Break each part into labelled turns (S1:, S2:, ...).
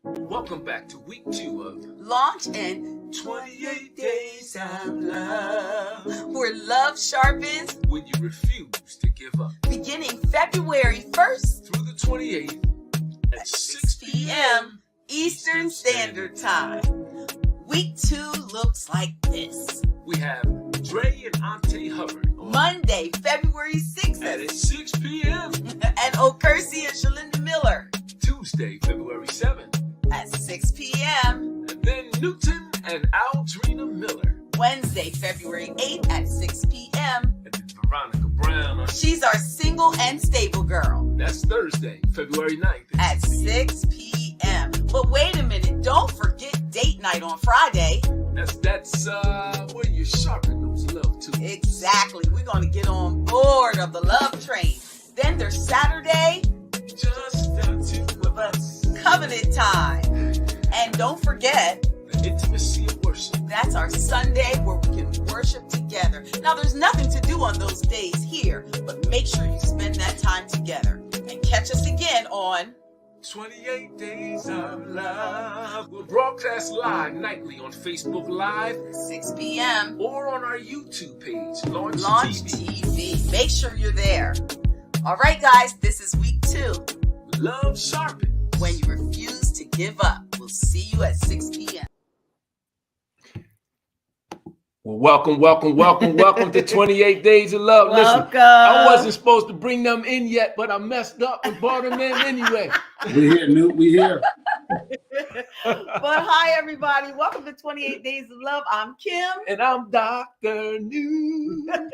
S1: Welcome back to week 2 of
S2: Launch in
S1: 28 Days of Love,
S2: where love sharpens,
S1: when you refuse to give up.
S2: beginning February 1st
S1: Through the 28th at 6 p.m.
S2: Eastern Standard Time. Week 2 looks like this.
S1: We have Dre and Auntie Hubbard on
S2: Monday, February 6th
S1: at 6 p.m.
S2: and Okkerse and Shellinda Miller
S1: Tuesday, February 7th.
S2: at 6 p.m.
S1: And then Newton and Aldrina Miller.
S2: Wednesday, February 8th at 6 p.m.
S1: And then Veronica Brown on
S2: She's our single and stable girl
S1: that's Thursday, February 9th
S2: at 6 p.m. But wait a minute, don't forget date night on Friday.
S1: That's where you sharpen those love tools.
S2: Exactly. We're going to get on board of the love train. Then there's Saturday,
S1: Just the two of us.
S2: covenant time. And don't forget,
S1: The intimacy of worship.
S2: that's our Sunday where we can worship together. Now, there's nothing to do on those days here, but make sure you spend that time together. And catch us again on
S1: 28 Days of Love. We'll broadcast live nightly on Facebook Live
S2: 6 p.m.
S1: or on our YouTube page, Launch TV.
S2: TV. Make sure you're there. All right, guys, this is week 2.
S1: Love sharpens.
S2: When you refuse to give up. We'll see you at 6 p.m.
S1: Well, welcome to 28 Days of Love. Listen,
S2: Welcome.
S1: I wasn't supposed to bring them in yet, but I messed up and brought them in anyway.
S3: We here, Newt. We here.
S2: But hi, everybody. Welcome to 28 Days of Love. I'm Kim.
S1: And I'm Dr. New. I'm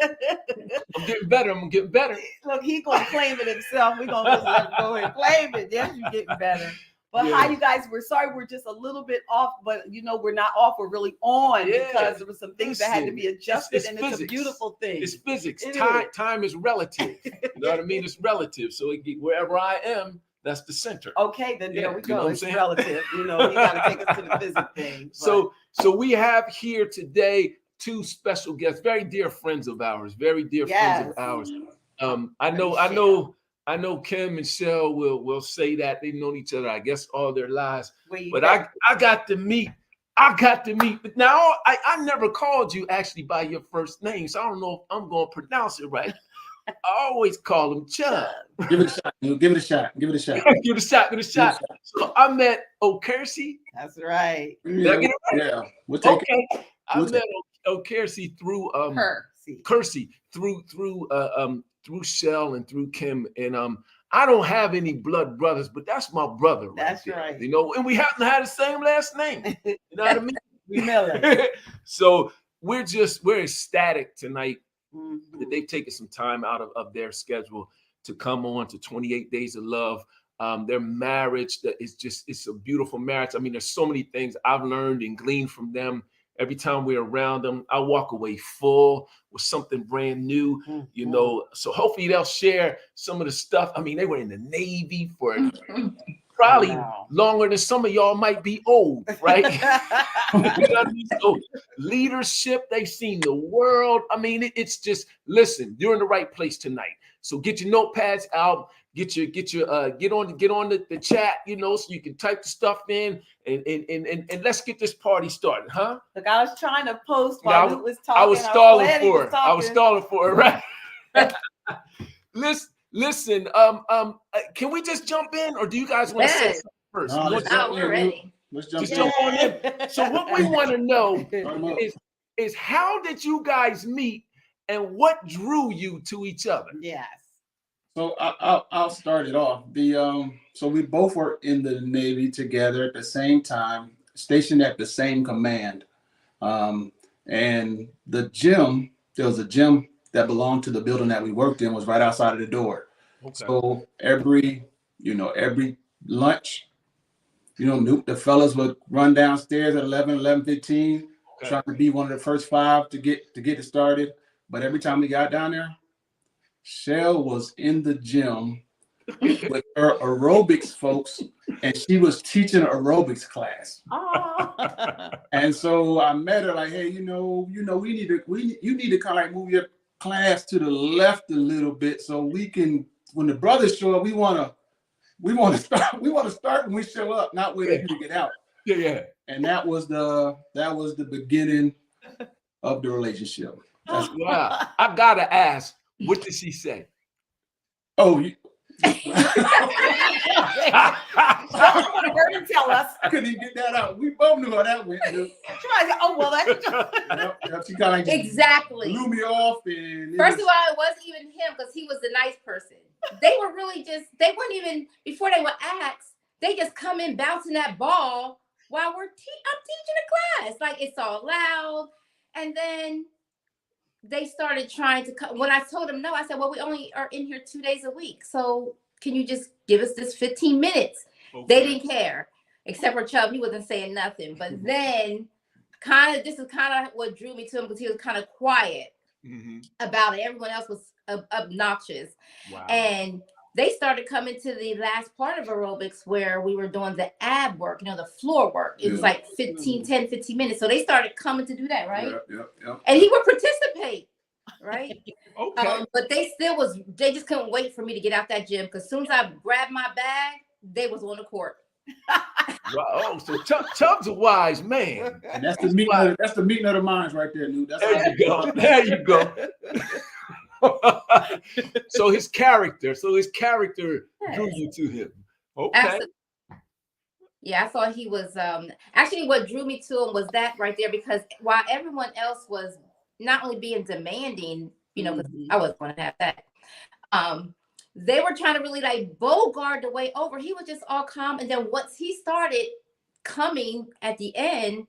S1: getting better.
S2: Look, he's going to claim it himself. We're going to just let him go ahead and claim it. Yes, you're getting better. But
S1: Yeah.
S2: hi, you guys. We're sorry we're just a little bit off, but we're not off. We're really on because there were some things that had to be adjusted,
S1: it's
S2: and it's a
S1: physics.
S2: beautiful thing.
S1: It's physics.
S2: It
S1: Time is relative. You know what I mean? It's relative. So wherever I am, that's the center.
S2: Okay, then there
S1: Yeah,
S2: we
S1: you know
S2: go.
S1: what I'm
S2: It's
S1: saying?
S2: relative. You got to take us to the physics thing.
S1: So we have here today 2 special guests, very dear friends of ours, friends of ours. I know Kim and Shell will say that they've known each other, I guess, all their lives. But I got to meet. But now I never called you actually by your first name, so I don't know if I'm going to pronounce it right. I always call him Chubb.
S3: Give it a shot. Newt. Give it a shot. Give it a shot.
S1: Give it a shot. So I met Okkerse.
S2: That's right.
S1: Did I get it right?
S3: Yeah. We'll take it.
S1: Okay. I met Okkerse through Kersey through Shell and through Kim, and I don't have any blood brothers, but that's my brother.
S2: That's
S1: there,
S2: right.
S1: and we happen to have the same last name. You know what I mean?
S2: Miller.
S1: So we're ecstatic tonight
S2: Mhm.
S1: that they've taken some time out of their schedule to come on to 28 Days of Love. Their marriage it's a beautiful marriage. I mean, there's so many things I've learned and gleaned from them. Every time we're around them, I walk away full with something brand new, So hopefully they'll share some of the stuff. I mean, they were in the Navy for probably longer than some of y'all might be old, right? You know what I mean? So leadership, they've seen the world. I mean, it's just, listen, you're in the right place tonight. So get your notepads out, get on the chat, so you can type the stuff in and let's get this party started, huh?
S2: Look, I was trying to post while Luke was talking.
S1: I was stalling for it, right? Listen, can we just jump in, or do you guys want to say something first?
S3: No,
S4: we're ready.
S3: Let's jump
S1: Just
S3: in.
S1: jump on in. So what we want to know is how did you guys meet and what drew you to each other?
S2: Yes.
S3: So I'll start it off. So we both were in the Navy together at the same time, stationed at the same command. And the gym, there was a gym that belonged to the building that we worked in, was right outside of the door.
S1: Okay.
S3: So every lunch, the fellas would run downstairs at 11:15, trying to be one of the first 5 to get it started. But every time we got down there, Shell was in the gym with her aerobics folks, and she was teaching an aerobics class.
S2: Oh.
S3: And so I met her like, hey, you need to kind of like move your class to the left a little bit so we can, when the brothers show up, we want to we want to start. We want to start when we show up, not wait for you to get out.
S1: Yeah.
S3: And that was the beginning of the relationship.
S1: Wow. I gotta ask, what did she say?
S3: Oh,
S4: I want to hear him tell us.
S3: I couldn't even get that out. We both knew how that went. Dude.
S4: Oh, well, that's
S3: Yep, she kind of
S5: Exactly.
S3: blew me off. And
S5: First of all, it wasn't even him because he was the nice person. They were really they weren't even, before they were asked, they just come in bouncing that ball while I'm teaching a class. Like, it's all loud. And then they started trying to come. When I told them no, I said, well, we only are in here 2 days a week. So can you just give us this 15 minutes? Okay. They didn't care, except for Chubb. He wasn't saying nothing. But then this is kind of what drew me to him, because he was kind of quiet about it. Everyone else was obnoxious. Wow. And they started coming to the last part of aerobics where we were doing the ab work, the floor work. It was like 10, 15 minutes. So they started coming to do that, right? Yep. And he would participate, right?
S1: Okay.
S5: But they just couldn't wait for me to get out that gym, because as soon as I grabbed my bag, they was on the court.
S1: Wow. Oh, so Chubb's a wise man.
S3: And that's the meeting of the minds right there, Newt.
S1: There you go. So his character drew you to him. Okay.
S5: Absolutely. Yeah, I thought he was actually, what drew me to him was that right there, because while everyone else was not only being demanding, because I wasn't going to have that, they were trying to really like bogart the way over. He was just all calm. And then once he started coming at the end,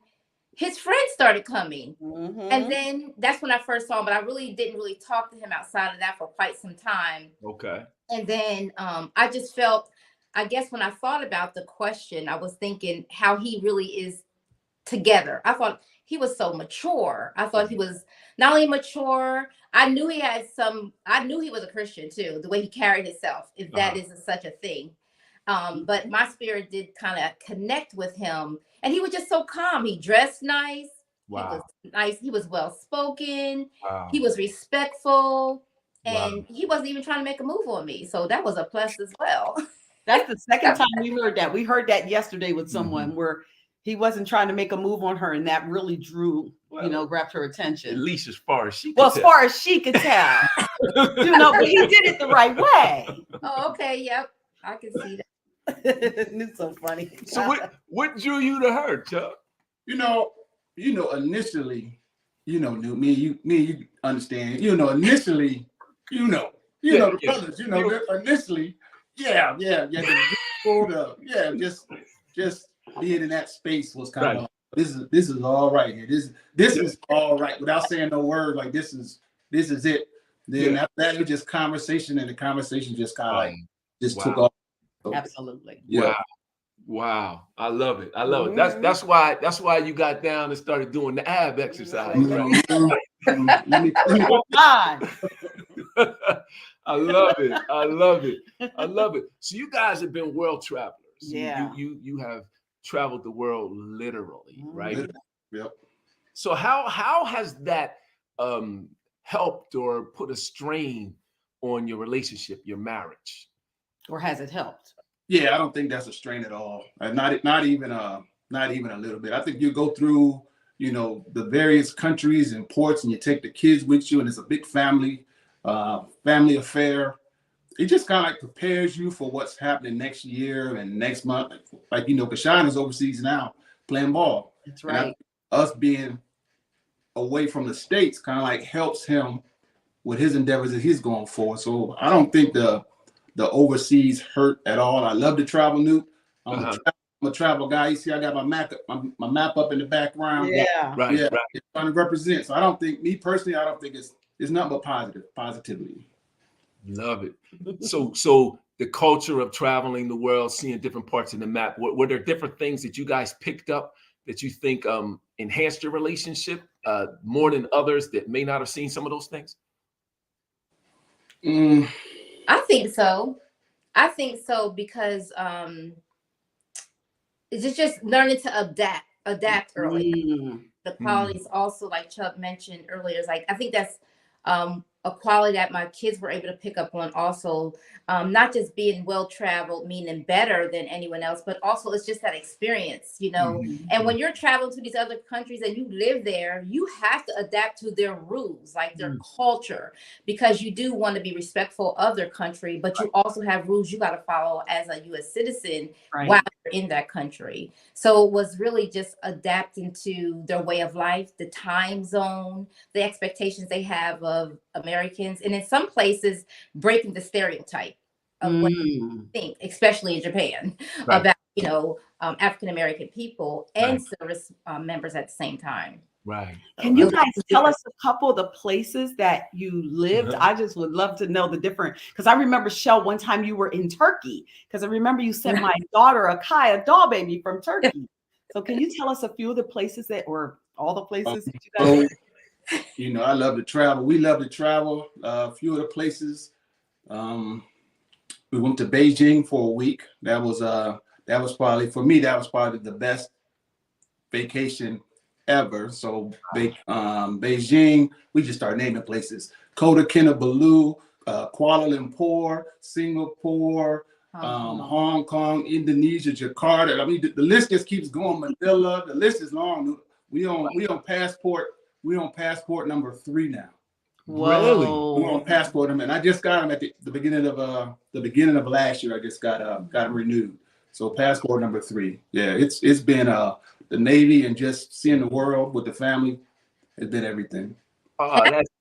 S5: his friends started coming. And then that's when I first saw him, but I really didn't talk to him outside of that for quite some time.
S1: Okay.
S5: And then I just felt, I guess when I thought about the question, I was thinking how he really is together. I thought he was so mature. I thought he was not only mature, I knew he was a Christian too, the way he carried himself, if that is such a thing. But my spirit did kind of connect with him, and he was just so calm. He dressed nice. Wow. He was nice. He was well spoken. Wow. He was respectful, and he wasn't even trying to make a move on me. So that was a plus as well.
S4: That's the second time we heard that. We heard that yesterday with someone where he wasn't trying to make a move on her, and that really grabbed her attention.
S1: At least as far as she could
S4: tell.
S1: As
S4: far as she could tell. But he did it the right way.
S5: Oh, okay. Yep. I can see that.
S4: It's so funny.
S1: So what drew you to her, Chuck?
S3: Initially, me and you understand, initially, the brothers, initially, just being in that space was kind of, this is all right here. This is all right, without saying no word, like this is it. Then after that, it was just conversation, and the conversation just kind of took off.
S4: Absolutely.
S3: Yeah.
S1: Wow. I love it. That's why you got down and started doing the ab exercise. Right? I love it. So you guys have been world travelers.
S4: Yeah.
S1: You have traveled the world literally, right?
S3: Yep.
S1: So how has that helped or put a strain on your relationship, your marriage?
S4: Or has it helped?
S3: Yeah, I don't think that's a strain at all. Not even a little bit. I think you go through, the various countries and ports, and you take the kids with you, and it's a big family affair. It just kind of like prepares you for what's happening next year and next month. Like, Kashan is overseas now playing ball.
S4: That's right.
S3: Us being away from the States kind of like helps him with his endeavors that he's going for. So I don't think the overseas hurt at all. I love to travel, Newt. I'm a travel guy. You see, I got my map up in the background.
S4: Yeah.
S1: Right.
S3: It's trying to represent. So I don't think it's nothing but positivity.
S1: Love it. So the culture of traveling the world, seeing different parts of the map, were there different things that you guys picked up that you think enhanced your relationship more than others that may not have seen some of those things?
S5: I think so because it's just learning to adapt early. The qualities also, like Chubb mentioned earlier, is like, I think that's a quality that my kids were able to pick up on also, not just being well-traveled, meaning better than anyone else, but also it's just that experience, you know. And when you're traveling to these other countries and you live there, you have to adapt to their rules, like their culture, because you do want to be respectful of their country, but you also have rules you got to follow as a U.S. citizen while you're in that country. So it was really just adapting to their way of life, the time zone, the expectations they have of Americans, and in some places breaking the stereotype of what you think, especially in Japan, about, you know, African American people and service members at the same time.
S1: Right.
S4: Can you guys tell us a couple of the places that you lived? I just would love to know the different, because I remember, Shell, one time you were in Turkey, because I remember you sent my daughter a doll baby from Turkey. So can you tell us a few of the places that, or all the places that you guys lived?
S3: You know, I love to travel. We love to travel. A few of the places. We went to Beijing for a week. That was probably, for me, that was probably the best vacation ever. So Beijing, we just started naming places. Kota Kinabalu, Kuala Lumpur, Singapore, Hong Kong, Indonesia, Jakarta. I mean, the list just keeps going. Manila, the list is long. We on passport number 3 now.
S1: Really?
S3: We're on passport them, and I just got them at the beginning of last year. I just got them renewed. So passport number 3. Yeah, it's been the Navy and just seeing the world with the family has been everything.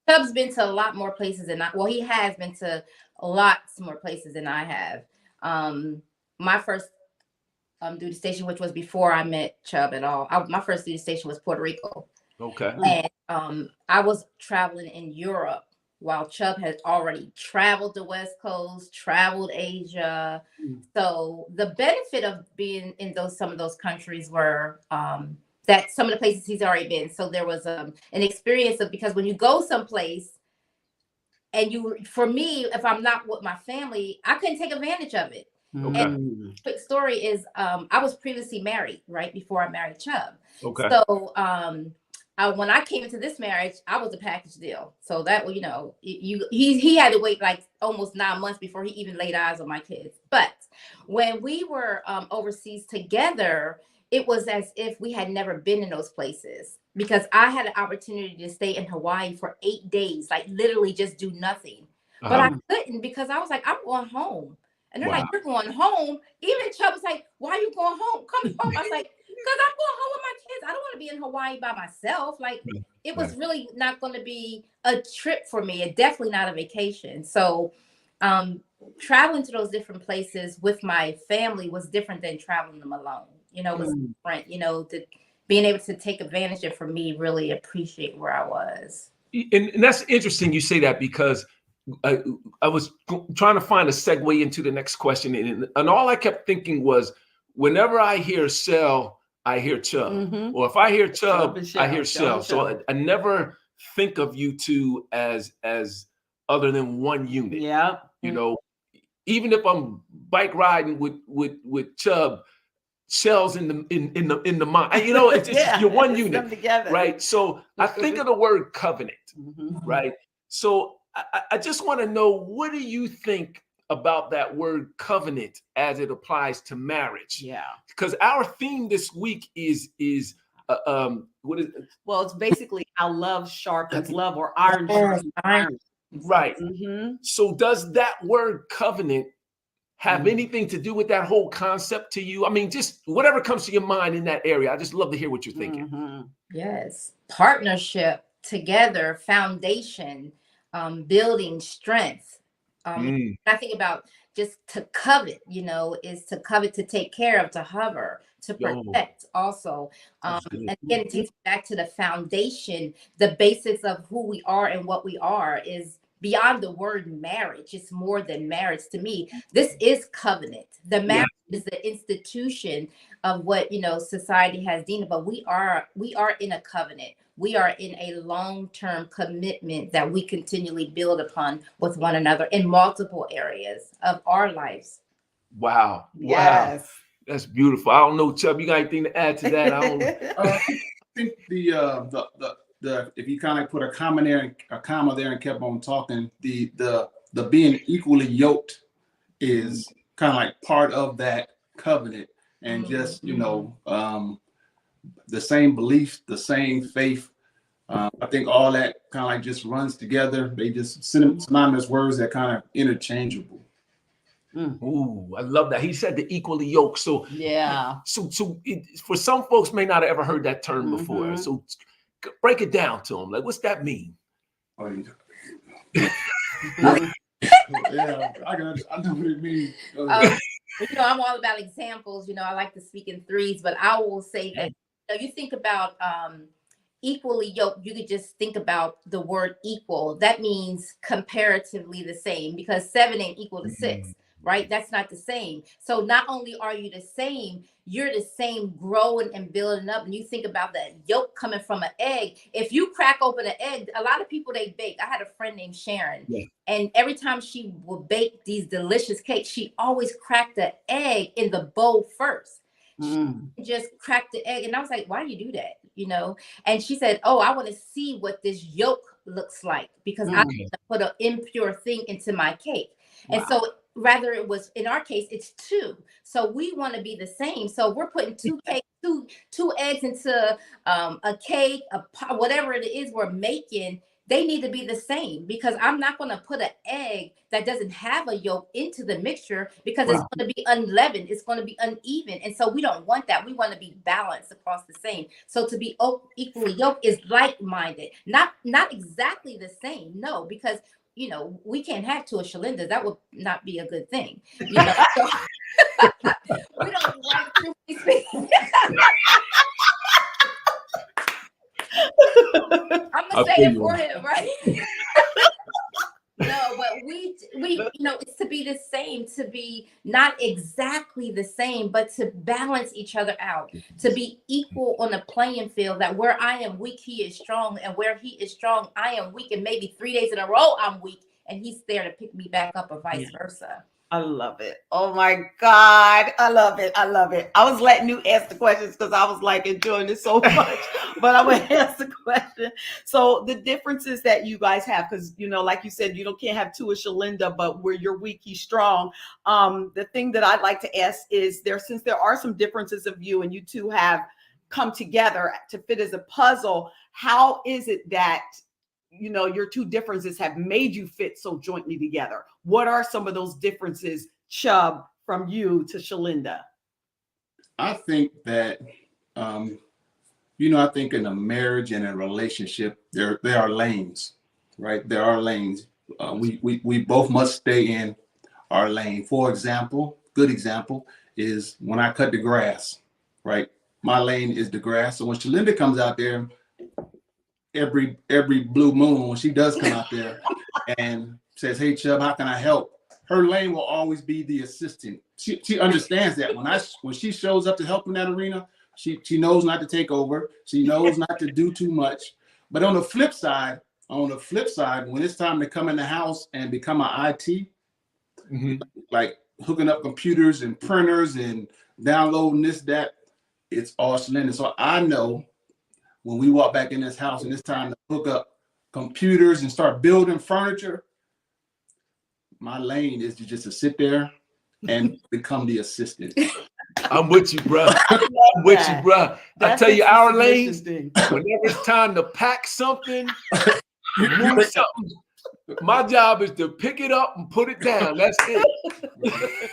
S5: Chubb's been to a lot more places than he has been to lots more places than I have. My first duty station, which was before I met Chubb at all, my first duty station was Puerto Rico.
S1: Okay.
S5: And I was traveling in Europe while Chubb had already traveled the West Coast, traveled Asia. So the benefit of being in some of those countries were that some of the places he's already been. So there was an experience of, because when you go someplace and for me, if I'm not with my family, I couldn't take advantage of it.
S1: Okay.
S5: And quick story is, I was previously married right before I married Chubb.
S1: Okay.
S5: So when I came into this marriage, I was a package deal. So that, you know, he had to wait like almost 9 months before he even laid eyes on my kids. But when we were overseas together, it was as if we had never been in those places, because I had an opportunity to stay in Hawaii for 8 days, like literally just do nothing. But I couldn't, because I was like, I'm going home. And they're like, you're going home? Even Chubb was like, why are you going home? Come home. I was like, because I'm going home with my kids. I don't want to be in Hawaii by myself. Like, it was really not going to be a trip for me. It definitely not a vacation. So traveling to those different places with my family was different than traveling them alone. You know, it was different, you know, being able to take advantage of, for me, really appreciate where I was.
S1: And that's interesting you say that, because I was trying to find a segue into the next question. And all I kept thinking was, whenever I hear Shell, I hear Chubb. Or if I hear Chubb, I hear Shell. So I never think of you two as other than one unit.
S4: Yeah.
S1: You know, even if I'm bike riding with Chubb, Shell's in the mind. You know, it's just, you're one unit, together. Right? So I think of the word covenant, right? So I just want to know, what do you think about that word covenant as it applies to marriage?
S4: Yeah.
S1: Because our theme this week is what is it?
S4: Well, it's basically how love sharpens love, or iron sharpens iron.
S1: Right. So does that word covenant have anything to do with that whole concept to you? I mean, just whatever comes to your mind in that area. I just love to hear what you're thinking.
S5: Yes. Partnership, together, foundation, building strength. I think about just to covet, you know, is to covet, to take care of, to hover, to protect also. And again, it takes back to the foundation. The basics of who we are and what we are is beyond the word marriage. It's more than marriage to me. This is covenant. The marriage is the institution of what, you know, society has deemed, but we are in a covenant. We are in a long-term commitment that we continually build upon with one another in multiple areas of our lives.
S1: Wow.
S4: Yes.
S1: Wow. That's beautiful. I don't know, Chubb, you got anything to add to that? I don't know.
S3: I think if you kind of put a comma there and kept on talking, the being equally yoked is kind of like part of that covenant, and just the same beliefs, the same faith. I think all that kind of like just runs together. They just synonymous words that kind of interchangeable.
S1: Ooh, I love that. He said the equally yoked. So for some folks may not have ever heard that term before. So break it down to them. Like, what's that mean?
S3: Yeah, I know what it means.
S5: I'm all about examples. I like to speak in threes, but I will say that you think about equally yoked, you could just think about the word equal. That means comparatively the same, because 7 ain't equal to 6, right? That's not the same. So not only are you the same, you're the same growing and building up. And you think about that yolk coming from an egg. If you crack open an egg, a lot of people, they bake. I had a friend named Sharon, and every time she would bake these delicious cakes, she always cracked the egg in the bowl first. She just cracked the egg. And I was like, why do you do that? And she said, oh, I want to see what this yolk looks like, because I want to put an impure thing into my cake. Wow. And so rather it was, in our case, it's 2. So we want to be the same. So we're putting 2 cakes, two eggs into a cake, a pot, whatever it is we're making. They need to be the same, because I'm not going to put an egg that doesn't have a yolk into the mixture, because it's going to be unleavened. It's going to be uneven. And so we don't want that. We want to be balanced across the same. So to be equally yoked is like-minded, not exactly the same. No, because, we can't have 2 Shellindas. That would not be a good thing. So, we don't like to speak. I'm gonna say it for him, right? No, but we it's to be the same, to be not exactly the same, but to balance each other out, to be equal on the playing field, that where I am weak, he is strong, and where he is strong, I am weak, and maybe 3 days in a row I'm weak, and he's there to pick me back up, or vice versa.
S4: I love it. Oh my God. I love it. I love it. I was letting you ask the questions because I was like enjoying it so much, but I'm going to ask the question. So the differences that you guys have, because, like you said, can't have 2 of Shellinda, but where you're weak, he's strong. The thing that I'd like to ask is, since there are some differences of you and you two have come together to fit as a puzzle, how is it that your 2 differences have made you fit so jointly together? What are some of those differences, Chubb, from you to Shellinda?
S3: I think that, I think in a marriage and a relationship, there are lanes, right? There are lanes. We both must stay in our lane. For example, good example is when I cut the grass, right? My lane is the grass. So when Shellinda comes out there, every blue moon, when she does come out there and says, hey, Chubb, how can I help? Her lane will always be the assistant. She understands that when she shows up to help in that arena, she knows not to take over. She knows not to do too much. But on the flip side, when it's time to come in the house and become an IT, like hooking up computers and printers and downloading this, that, it's all Shellinda. So I know when we walk back in this house and it's time to hook up computers and start building furniture, my lane is to sit there and become the assistant.
S1: I'm with you, bro. I'm with you, bro. I tell you, our lane, whenever it's time to pack something, move something, my job is to pick it up and put it down. That's it.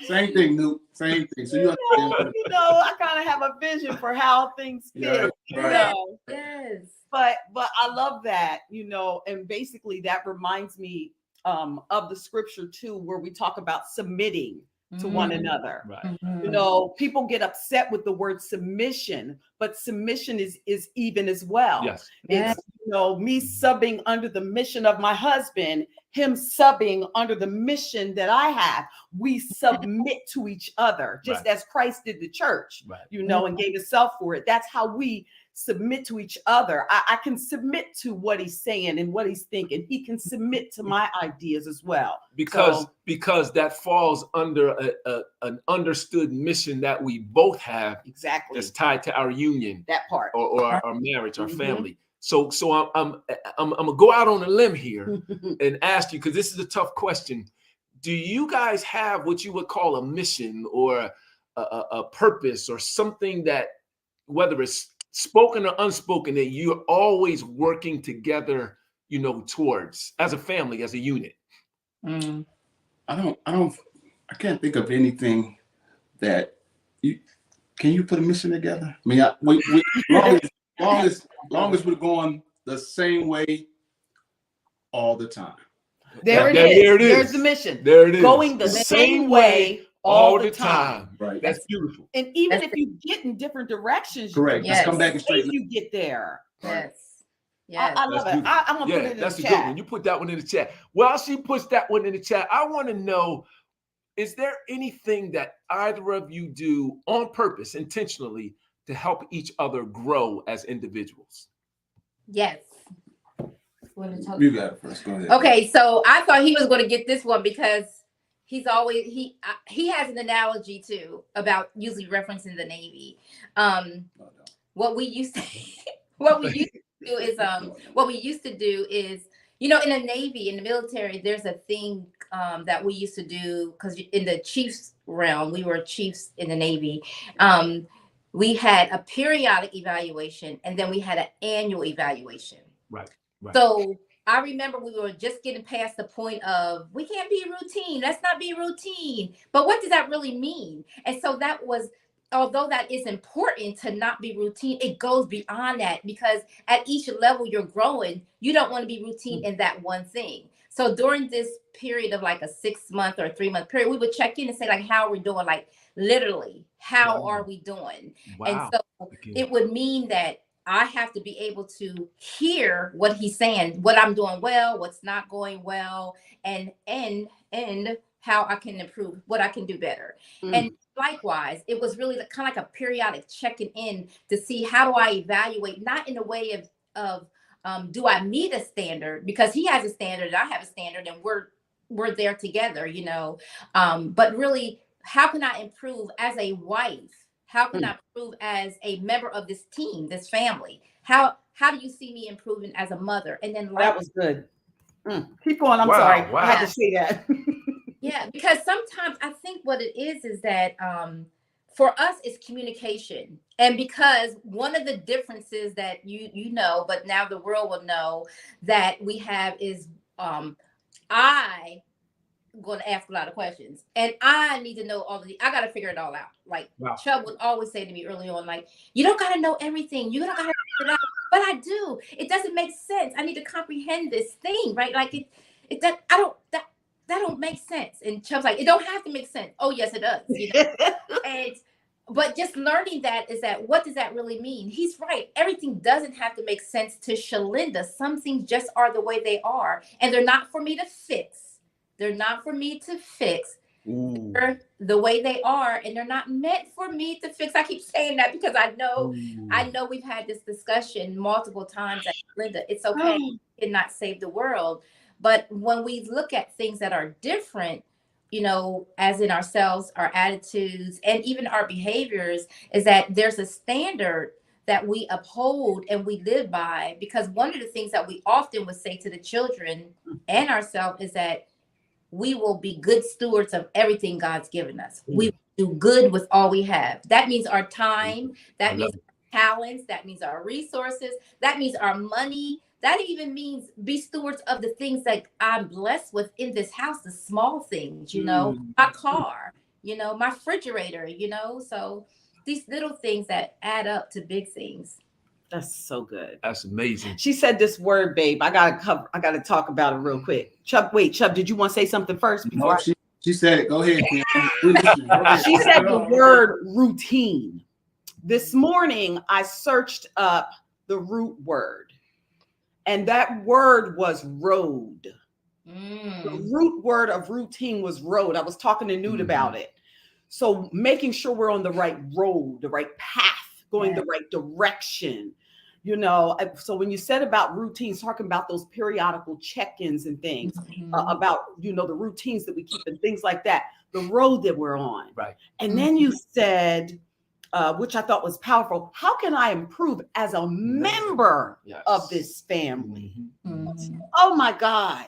S3: Same thing, Nuke. Same thing. So you understand.
S4: I kind of have a vision for how things fit.
S3: Right.
S5: Yes.
S4: But I love that, and basically that reminds me of the scripture too, where we talk about submitting to one another. Right. People get upset with the word submission, but submission is even as well.
S1: Yes.
S4: It's me subbing under the mission of my husband, him subbing under the mission that I have. We submit to each other, just as Christ did the church, and gave himself for it. That's how we submit to each other. I can submit to what he's saying and what he's thinking. He can submit to my ideas as well.
S1: Because that falls under an understood mission that we both have.
S4: Exactly.
S1: That's tied to our union.
S4: That part.
S1: Or our marriage, our family. So I'm gonna go out on a limb here and ask you, because this is a tough question. Do you guys have what you would call a mission or a purpose or something that, whether it's spoken or unspoken, that you're always working together, towards as a family, as a unit?
S3: I can't think of anything that can you put a mission together? I mean, long as we're going the same way all the time.
S4: There it is. There's the mission.
S1: There it is.
S4: Going the same way all the time.
S3: Right.
S1: That's beautiful.
S4: And even if you get in different directions,
S3: correct.
S5: Yes.
S3: Come back and straight.
S4: you get there.
S5: Yes. Yes.
S4: I love it. I'm gonna put it in
S1: that's
S4: the
S1: a
S4: chat.
S1: good one. You put that one in the chat. Well, she puts that one in the chat. I want to know, is there anything that either of you do on purpose, intentionally, to help each other grow as individuals?
S5: Yes.
S3: You got it first. Go ahead.
S5: Okay, so I thought he was going to get this one because he's always he has an analogy too about usually referencing the Navy. What we used to do is in the Navy, in the military, there's a thing that we used to do, because in the Chiefs realm, we were chiefs in the Navy. We had a periodic evaluation, and then we had an annual evaluation.
S1: Right.
S5: So I remember we were just getting past the point of, we can't be routine. Let's not be routine. But what does that really mean? And so that was, although that is important to not be routine, it goes beyond that, because at each level you're growing, you don't want to be routine in that one thing. So during this period of like a 6-month or 3-month period, we would check in and say, like, how are we doing? Like, literally, how are we doing?
S1: Wow.
S5: And so it would mean that I have to be able to hear what he's saying, what I'm doing well, what's not going well, and how I can improve, what I can do better. And likewise, it was really kind of like a periodic checking in to see, how do I evaluate, not in a way of do I meet a standard, because he has a standard and I have a standard and we're there together, but really, how can I improve as a wife? How can I improve as a member of this team, this family? How do you see me improving as a mother? And then
S4: that was good. Keep going. I'm sorry.
S1: Wow.
S4: I had to say that.
S5: Yeah, because sometimes I think what it is that for us, it's communication. And because one of the differences that you know, but now the world will know, that we have is I going to ask a lot of questions, and I need to know I got to figure it all out. Like Chubb would always say to me early on, like, you don't got to know everything. You don't got to figure it out. But I do. It doesn't make sense. I need to comprehend this thing, right? Like that don't make sense. And Chubb's like, it don't have to make sense. Oh yes, it does. But just learning that is that, what does that really mean? He's right. Everything doesn't have to make sense to Shellinda. Some things just are the way they are, and they're not for me to fix. They're not for me to fix. They're the way they are, and they're not meant for me to fix. I keep saying that because I know we've had this discussion multiple times at Linda. It's okay. You cannot save the world. But when we look at things that are different, as in ourselves, our attitudes, and even our behaviors, is that there's a standard that we uphold and we live by. Because one of the things that we often would say to the children and ourselves is that we will be good stewards of everything God's given us. We do good with all we have. That means our time. That means our talents. That means our resources. That means our money. That even means be stewards of the things that I'm blessed with in this house, the small things, my car, my refrigerator, so these little things that add up to big things.
S4: That's so good.
S1: That's amazing.
S4: She said this word, babe. I gotta talk about it real quick. Chubb, did you want to say something first?
S3: No, she said it. Go ahead, Kim.
S4: She said the word routine. This morning, I searched up the root word, and that word was road. The root word of routine was road. I was talking to Newt about it. So making sure we're on the right road, the right path, going the right direction. So when you said about routines, talking about those periodical check-ins and things, about, the routines that we keep and things like that, the road that we're on.
S1: Right.
S4: And then you said, which I thought was powerful. How can I improve as a member of this family? Oh my God.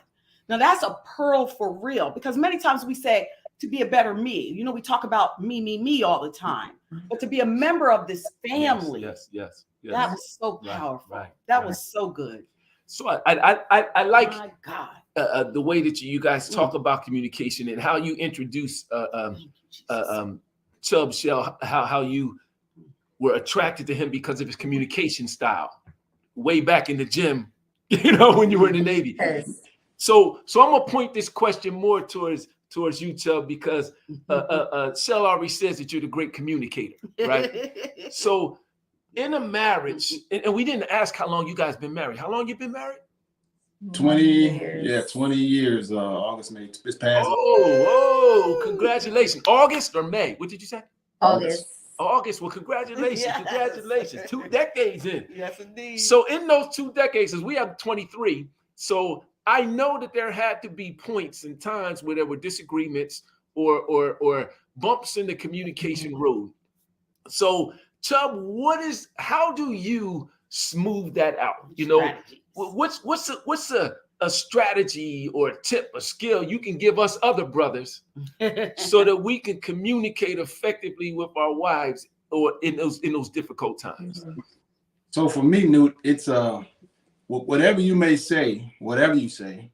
S4: Now that's a pearl for real, because many times we say to be a better me. You know, we talk about me all the time, but to be a member of this family.
S1: Yes.
S4: That was so powerful. That was so good.
S1: So I like
S4: my God.
S1: The way that you guys talk about communication and how you introduce Chubb Shell, how you were attracted to him because of his communication style way back in the gym, when you were in the Navy.
S5: Yes.
S1: So I'm gonna point this question more towards you, Chubb, because Shell already says that you're the great communicator, right? So in a marriage, and we didn't ask how long you guys been married. How long you been married?
S3: 20 years. August, May. This past.
S1: Oh, congratulations. August or May? What did you say?
S5: August.
S1: Well, congratulations.
S4: Yes.
S1: Congratulations. 2 decades in.
S4: Yes, indeed.
S1: So in those 2 decades, as we have 23, so I know that there had to be points and times where there were disagreements or bumps in the communication road. So Chubb, how do you smooth that out? What's a strategy or a tip, a skill you can give us other brothers so that we can communicate effectively with our wives or in those difficult times?
S3: So for me, Newt, it's whatever you say,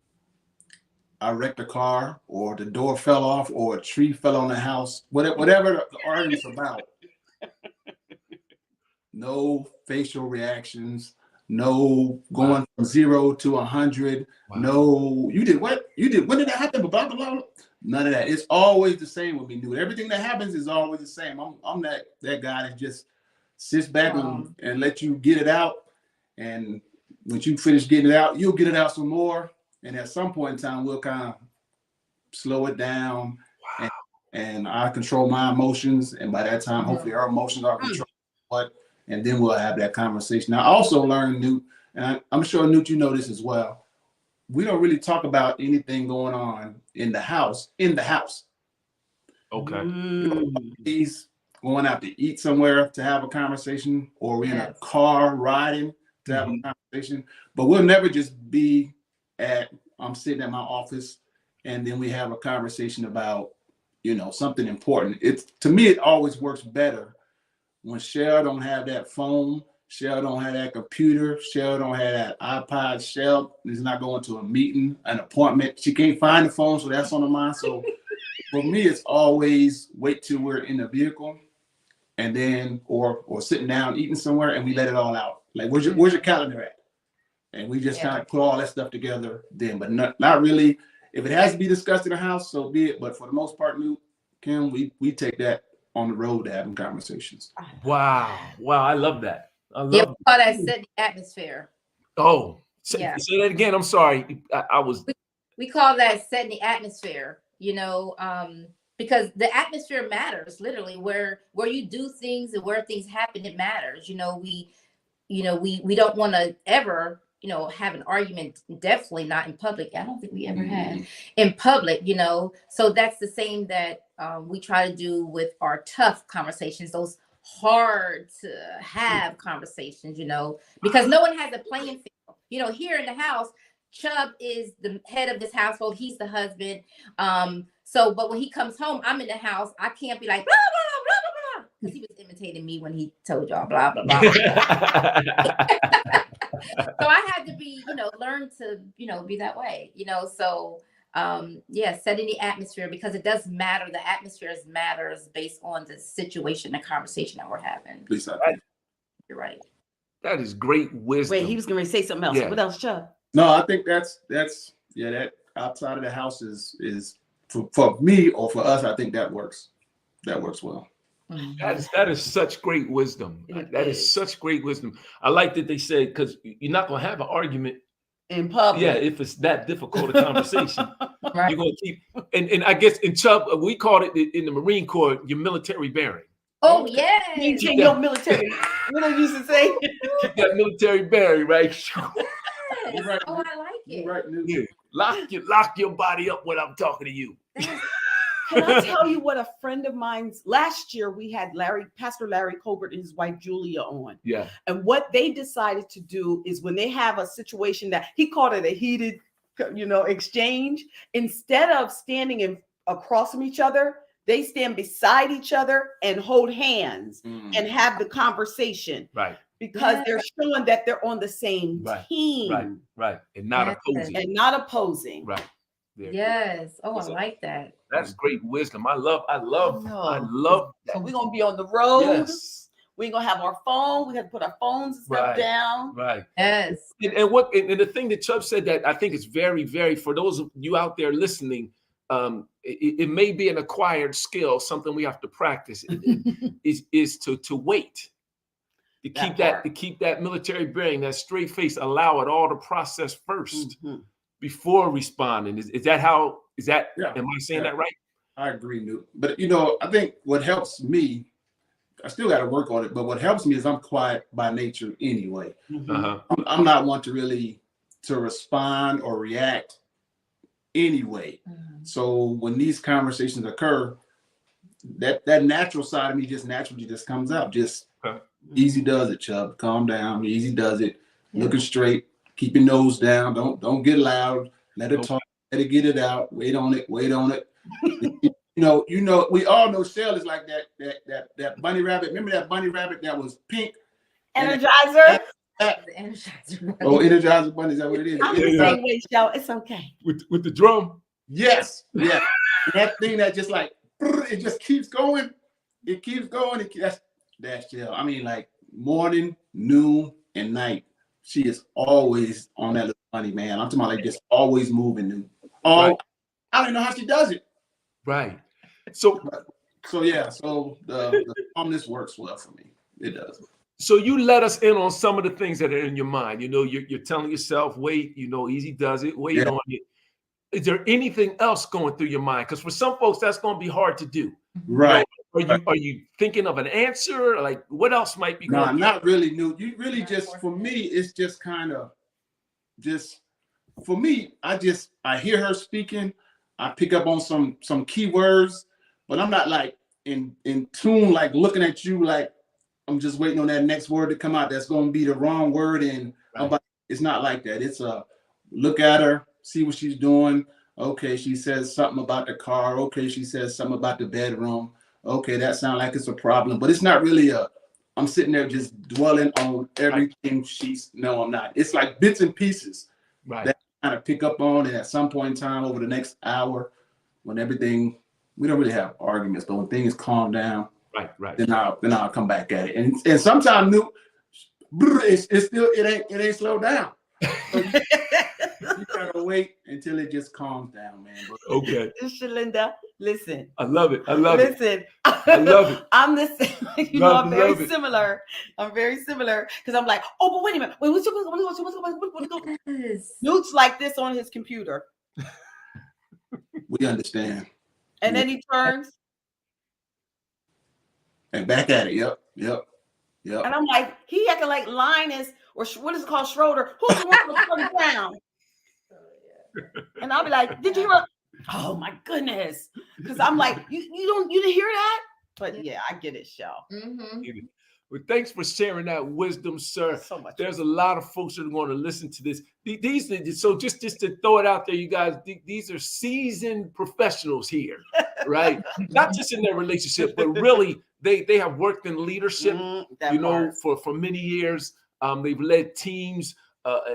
S3: I wrecked a car or the door fell off or a tree fell on the house, whatever the argument's about. No facial reactions, no going from 0 to 100. Wow. No, you did what? When did that happen? Blah, blah, blah. None of that. It's always the same with me, dude. Everything that happens is always the same. I'm that guy that just sits back and let you get it out. And when you finish getting it out, you'll get it out some more. And at some point in time, we'll kind of slow it down. Wow. And I control my emotions. And by that time, hopefully our emotions are controlled. And then we'll have that conversation. I also learned, Newt, and I'm sure, Newt, you know this as well. We don't really talk about anything going on in the house. Okay. He's going out to eat somewhere to have a conversation, or we're in a car riding to have a conversation. But we'll never just be I'm sitting at my office and then we have a conversation about, something important. To me, it always works better when Shell don't have that phone, Shell don't have that computer, Shell don't have that iPod, Shell is not going to a meeting, an appointment. She can't find the phone, so that's on the mind. So for me, it's always wait till we're in the vehicle and then or sitting down eating somewhere and we let it all out. Like, where's your calendar at? And we just kind of put all that stuff together then, but not really. If it has to be discussed in the house, so be it. But for the most part, Kim, we take that on the road to having conversations.
S1: Wow. I love that.
S5: We call that setting the atmosphere.
S1: Oh, say that again. I'm sorry.
S5: We call that setting the atmosphere, because the atmosphere matters, literally where you do things and where things happen, it matters. We don't want to ever, have an argument, definitely not in public. I don't think we ever had in public, so that's the same that we try to do with our tough conversations, those hard to have conversations, because no one has a playing field. Here in the house, Chubb is the head of this household. He's the husband. But when he comes home, I'm in the house. I can't be like, blah, blah, blah, blah, blah, because he was imitating me when he told y'all, blah, blah, blah. So I had to be, learn to, be that way, so setting the atmosphere, because it does matter. The atmosphere matters based on the situation, the conversation that we're having.
S3: Lisa,
S5: you're right.
S1: That is great wisdom.
S4: Wait, he was going to say something else. Yeah. What else, Chubb?
S3: No, I think that's that outside of the house is for me or for us. I think that works. That works well.
S1: That is such great wisdom. That is such great wisdom. I like that they said, because you're not going to have an argument
S4: in public.
S1: Yeah, if it's that difficult a conversation, right. You're going to keep. And I guess in Chubb, we called it in the Marine Corps your military bearing.
S5: Oh yeah,
S4: maintain your military. What I used to say.
S1: Keep that military bearing, right?
S5: Yes. Right. Oh, I like it.
S3: Right.
S1: Yeah. Lock your body up when I'm talking to you.
S4: Can I tell you what a friend of mine's last year we had Pastor Larry Colbert and his wife Julia on.
S1: Yeah.
S4: And what they decided to do is when they have a situation that he called it a heated, exchange, instead of standing across from each other, they stand beside each other and hold hands and have the conversation.
S1: Right.
S4: Because they're showing that they're on the same team.
S1: Right. And not opposing. Right.
S5: Yes. Oh, I like that.
S1: That's great wisdom. I love that.
S4: So we're gonna be on the road.
S1: Yes.
S4: We ain't gonna have our phone. We have to put our phones and stuff down.
S1: Right.
S5: Yes.
S1: And the thing that Chubb said that I think is very, very, for those of you out there listening, it may be an acquired skill, something we have to practice is to wait. To keep that military bearing, that straight face, allow it all to process first before responding. Is that how? Am I saying that right?
S3: I agree, Newt. But I think what helps me, I still got to work on it. But what helps me is I'm quiet by nature anyway. I'm not one to respond or react anyway. So when these conversations occur, that natural side of me just naturally comes out. Easy does it, Chubb. Calm down. Easy does it. Looking straight. Keep your nose down. Don't get loud. Let it talk. Let it get it out. Wait on it. We all know Shell is like that bunny rabbit. Remember that bunny rabbit that was pink?
S4: Energizer.
S3: Energizer bunny. Is that what it is?
S4: I'm the same way, Shell. It's okay.
S1: With the drum.
S3: Yes. Yeah. That thing that just like it just keeps going. It keeps going. That's Shell. I mean, like morning, noon, and night. She is always on that little bunny, man. I'm talking about like just always moving. I don't know how she does it.
S1: Right. So the calmness works well for me. It does. So you let us in on some of the things that are in your mind. You're telling yourself, wait, easy does it, wait on it. Is there anything else going through your mind? Because for some folks, that's going to be hard to do.
S3: Right.
S1: Are you thinking of an answer? Like what else might be going on?
S3: No, not really, Newt. You really for me, it's just kind of for me, I hear her speaking. I pick up on some key words, but I'm not like in tune, like looking at you like I'm just waiting on that next word to come out. That's going to be the wrong word. And it's not like that. It's a look at her, see what she's doing. Okay, she says something about the car. Okay, she says something about the bedroom. Okay, that sounds like it's a problem, but it's not really I'm sitting there just dwelling on everything no, I'm not. It's like bits and pieces that I kind of pick up on, and at some point in time over the next hour, when we don't really have arguments, but when things calm down, then I'll come back at it. And sometimes it ain't slowed down. So you gotta wait until it just calms down, man.
S1: Okay.
S4: Shellinda, listen.
S1: I love it.
S4: Listen.
S1: I love it.
S4: I'm the same. I'm very similar. I'm very similar because I'm like, oh, but wait a minute. Wait, what's Newt's like this on his computer.
S3: We understand.
S4: And then he turns.
S3: And back at it. Yep.
S4: And I'm like, he acting like Linus or what is it called, Schroeder? Who's the one who's putting down? And I'll be like, did you hear? Oh my goodness! Because I'm like, you didn't hear that? But yeah, I get it, Shell.
S1: Well, thanks for sharing that wisdom, sir.
S4: So much.
S1: There's a lot of folks that are going to listen to this. So just to throw it out there, you guys, these are seasoned professionals here, right? Not just in their relationship, but really they have worked in leadership, for many years. They've led teams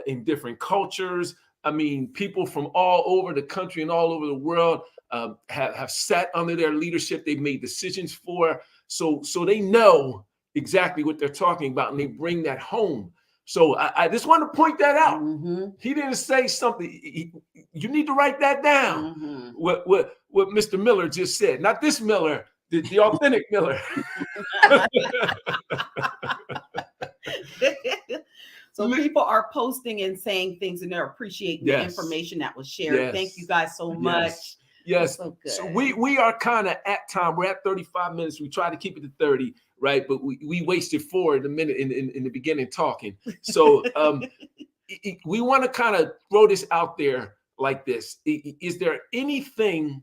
S1: in different cultures. I mean, people from all over the country and all over the world have sat under their leadership. They've made decisions for, so they know exactly what they're talking about, and they bring that home. So I just want to point that out. He didn't say something. You need to write that down. What Mr. Miller just said, not this Miller, the authentic Miller.
S4: So people are posting and saying things, and they're appreciating the information that was shared. Thank you guys so much.
S1: Yes.
S4: So good.
S1: So we are kind of at time. We're at 35 minutes. We try to keep it to 30, right? But we wasted 4 in a minute in the beginning talking. So we want to kind of throw this out there like this. Is there anything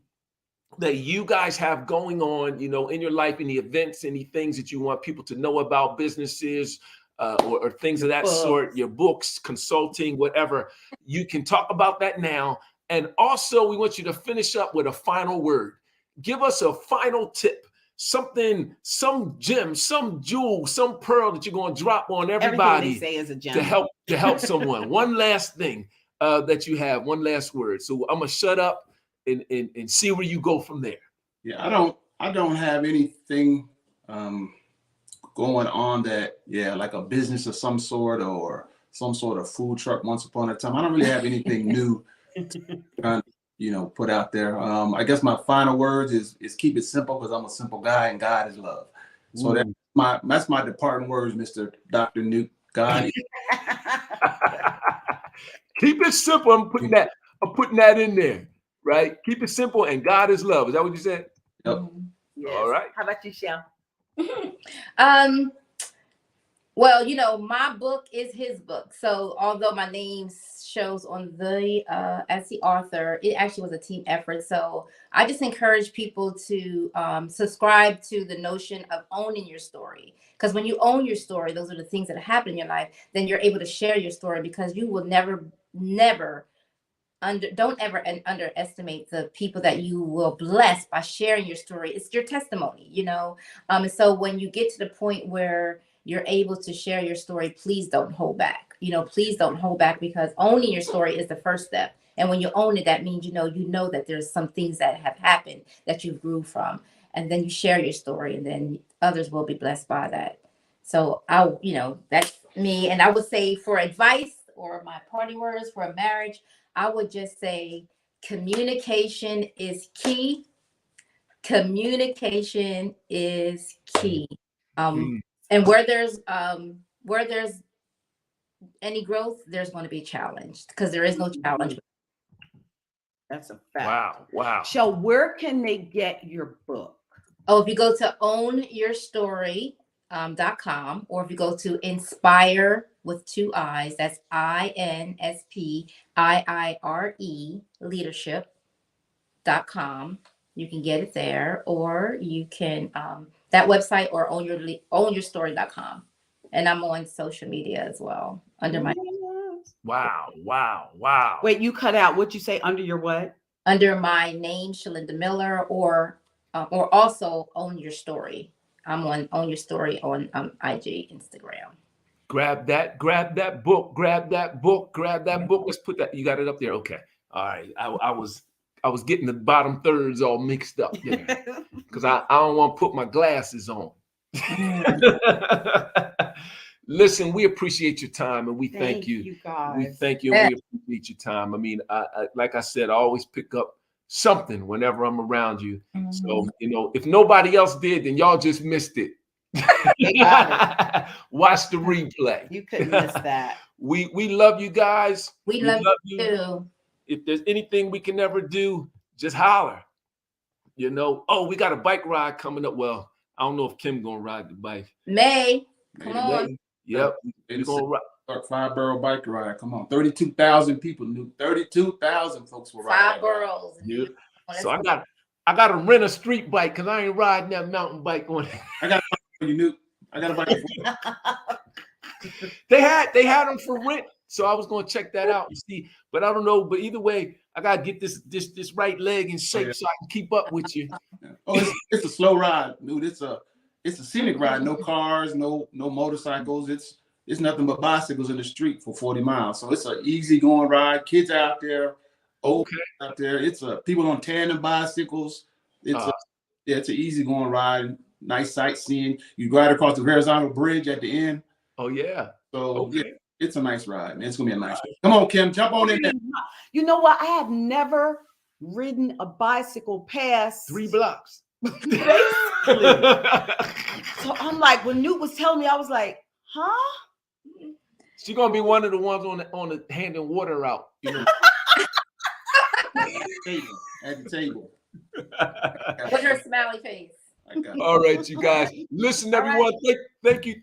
S1: that you guys have going on, you know, in your life, any events, any things that you want people to know about, businesses, or things of that sort, your books, consulting, whatever, you can talk about that now. And also, we want you to finish up with a final word. Give us a final tip, something, some gem, some jewel, some pearl that you're going to drop on everybody.
S4: Everything they say is a gem.
S1: To help someone. One last thing that you have, one last word. So I'm gonna shut up and see where you go from there.
S3: Yeah, I don't have anything going on that, like a business of some sort or some sort of food truck once upon a time. I don't really have anything new to, put out there. I guess my final words is keep it simple, because I'm a simple guy and God is love. So that's my departing words, Mr. Dr. Newt. God is
S1: Keep it simple. I'm putting that in there, right? Keep it simple and God is love. Is that what you said?
S3: Yep.
S4: Yes.
S1: All right.
S4: How about you, Shell?
S5: Well, my book is his book. So although my name shows on the as the author, it actually was a team effort. So I just encourage people to subscribe to the notion of owning your story. Because when you own your story, those are the things that happen in your life. Then you're able to share your story, because you will never don't ever underestimate the people that you will bless by sharing your story. It's your testimony, and so when you get to the point where you're able to share your story, please don't hold back. Please don't hold back, because owning your story is the first step. And when you own it, that means you know that there's some things that have happened that you grew from, and then you share your story, and then others will be blessed by that. So that's me. And I would say, for advice or my party words for a marriage, I would just say communication is key. Communication is key. And where there's any growth, there's going to be a challenge, because there is no challenge.
S4: That's a fact.
S1: Wow.
S4: So where can they get your book?
S5: Oh, if you go to ownyourstory.com, or if you go to Inspire with 2 I's, that's INSPIIRE leadership.com. You can get it there, or you can that website, or ownyourstory.com. And I'm on social media as well under my
S1: Wow.
S4: Wait, you cut out. What'd you say? Under your what?
S5: Under my name, Shellinda Miller, or also Own Your Story. I'm on Own Your Story on IG, Instagram.
S1: Grab that book. Let's put that. You got it up there. Okay. All right. I was getting the bottom thirds all mixed up there, because I don't want to put my glasses on. Listen, we appreciate your time, and we thank you.
S4: Guys.
S1: We thank you, and we appreciate your time. I mean, I like I said, I always pick up something whenever I'm around you. So, if nobody else did, then y'all just missed it. Watch the replay.
S4: You couldn't miss that.
S1: We love you guys.
S5: We love you too.
S1: If there's anything we can ever do, just holler. Oh, we got a bike ride coming up. Well, I don't know if Kim gonna ride the bike.
S5: May. Come on.
S1: Yep. We're gonna ride.
S3: 5-borough bike ride. Come on, 32,000 people. 32,000 folks will ride.
S5: 5 boroughs.
S1: Yeah. So I got to rent a street bike, because I ain't riding that mountain bike on it.
S3: I got a bike for you, Newt. I got a bike for you.
S1: They had them for rent, so I was gonna check that out and see. But I don't know. But either way, I gotta get this right leg in shape so I can keep up with you.
S3: Oh, it's a slow ride, dude. It's a scenic ride. No cars, no motorcycles. It's nothing but bicycles in the street for 40 miles. So it's an easy going ride. Kids out there, old out there. It's people on tandem bicycles. It's an easy going ride. Nice sightseeing. You ride across the horizontal bridge at the end.
S1: Oh yeah.
S3: So it's a nice ride, man. It's gonna be a nice ride. Come on, Kim, jump on in there.
S4: You know what? I have never ridden a bicycle past
S1: 3 blocks.
S4: Basically. So I'm like, when Newt was telling me, I was like, huh?
S1: She's gonna be one of the ones on the handing water out.
S3: At the table.
S5: With her smiley face.
S1: All right, you guys. Listen, everyone. Thank you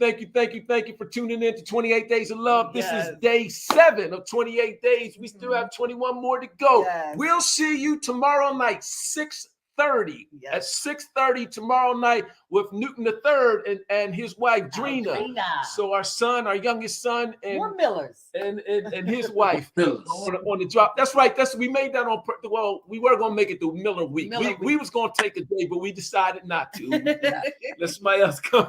S1: for tuning in to 28 Days of Love. This is day 7 of 28 days. We still have 21 more to go. We'll see you tomorrow night, 6 6:30.
S4: Yes.
S1: At 6:30 tomorrow night with Newton III and his wife Drina.
S4: Drina.
S1: So our youngest son,
S4: More Millers.
S1: and his wife
S3: Millers.
S1: on the drop. That's right. We made that on. Well, we were gonna make it through Miller Week. We was gonna take a day, but we decided not to. Let somebody else come.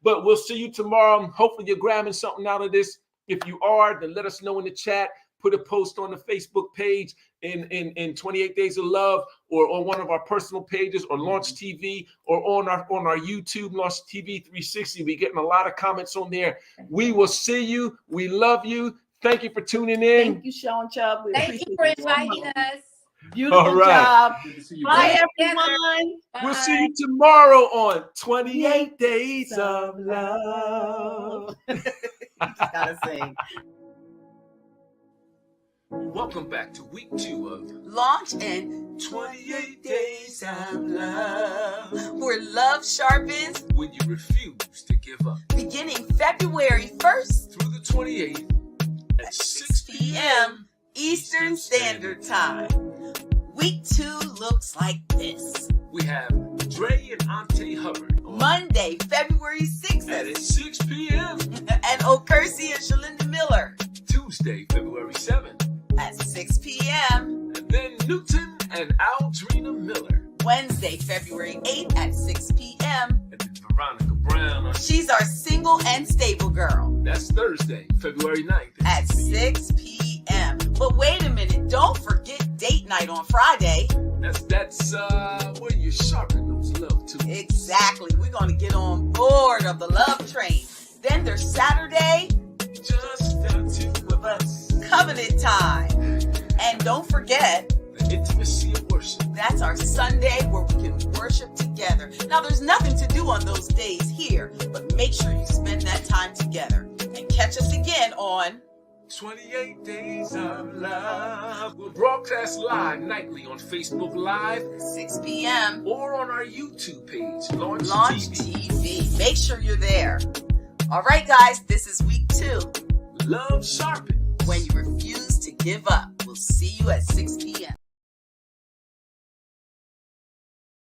S1: But we'll see you tomorrow. Hopefully you're grabbing something out of this. If you are, then let us know in the chat. Put a post on the Facebook page in 28 Days of Love, or on one of our personal pages, or Launch TV, or on our YouTube, Launch TV 360. We're getting a lot of comments on there. We will see you. We love you. Thank you for tuning in.
S4: Thank you, Sean Chubb.
S5: Thank you for inviting us.
S4: Beautiful
S1: All right.
S4: job.
S3: Good to see you,
S4: Bye,
S3: brother.
S4: everyone.
S1: We'll see you tomorrow on 28 Days of Love.
S4: You just gotta sing.
S1: Welcome back to week 2 of
S2: Launch and
S1: 28 Days of Love.
S2: where love sharpens,
S1: When you refuse to give up.
S2: beginning February 1st
S1: Through the 28th at 6
S2: p.m. Eastern Standard Time. Week 2 looks like this.
S1: We have Dre and Auntie Hubbard on
S2: Monday, February 6th
S1: at 6 p.m.
S2: and Okkerse Shellinda Miller
S1: Tuesday, February 7th.
S2: at 6 p.m.
S1: And then Newton and Aldrina Miller.
S2: Wednesday, February 8th at 6 p.m.
S1: And then Veronica Brown on
S2: She's our single and stable girl
S1: that's Thursday, February 9th.
S2: at 6 p.m. But wait a minute, don't forget date night on Friday.
S1: That's where you sharpen those love tools.
S2: Exactly. We're going to get on board of the love train. Then there's Saturday,
S1: Just the two of us.
S2: covenant time. And don't forget,
S1: The intimacy of worship.
S2: that's our Sunday where we can worship together. Now, there's nothing to do on those days here, but make sure you spend that time together. And catch us again on
S1: 28 Days of Love. We'll broadcast live nightly on Facebook Live
S2: 6 p.m.
S1: or on our YouTube page, Launch
S2: Launch
S1: TV.
S2: TV. Make sure you're there. All right, guys, this is week 2.
S1: Love sharpens.
S2: When you refuse to give up, we'll see you at 6 p.m.